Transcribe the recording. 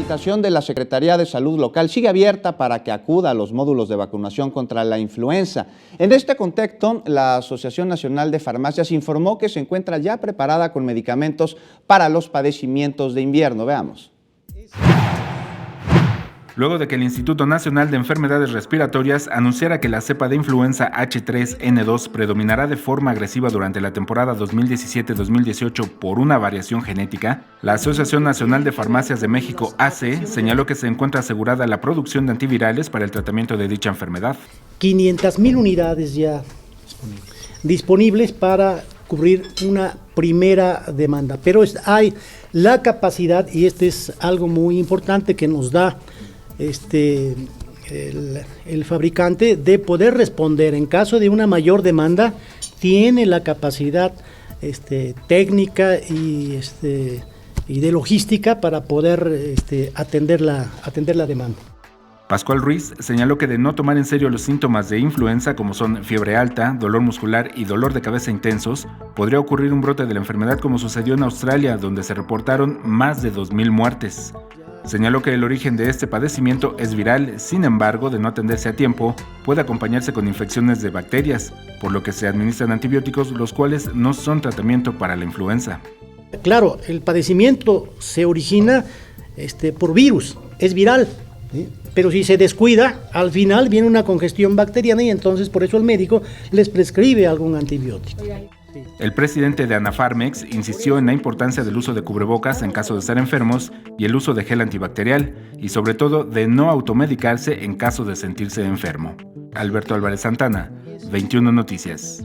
invitación de la Secretaría de Salud local sigue abierta para que acuda a los módulos de vacunación contra la influenza. En este contexto, la Asociación Nacional de Farmacias informó que se encuentra ya preparada con medicamentos para los padecimientos de invierno. Veamos. Luego de que el Instituto Nacional de Enfermedades Respiratorias anunciara que la cepa de influenza H3N2 predominará de forma agresiva durante la temporada 2017-2018 por una variación genética, la Asociación Nacional de Farmacias de México, AC, señaló que se encuentra asegurada la producción de antivirales para el tratamiento de dicha enfermedad. 500,000 unidades ya disponibles para cubrir una primera demanda, pero hay la capacidad, y este es algo muy importante que nos da el fabricante, de poder responder en caso de una mayor demanda. Tiene la capacidad técnica y de logística para poder atender la demanda. Pascual Ruiz señaló que de no tomar en serio los síntomas de influenza, como son fiebre alta, dolor muscular y dolor de cabeza intensos, podría ocurrir un brote de la enfermedad como sucedió en Australia, donde se reportaron más de 2,000 muertes. Señaló que el origen de este padecimiento es viral, sin embargo, de no atenderse a tiempo, puede acompañarse con infecciones de bacterias, por lo que se administran antibióticos, los cuales no son tratamiento para la influenza. Claro, el padecimiento se origina por virus, es viral, ¿sí? Pero si se descuida, al final viene una congestión bacteriana y entonces por eso el médico les prescribe algún antibiótico. El presidente de Anafarmex insistió en la importancia del uso de cubrebocas en caso de estar enfermos y el uso de gel antibacterial, y sobre todo de no automedicarse en caso de sentirse enfermo. Alberto Álvarez Santana, 21 Noticias.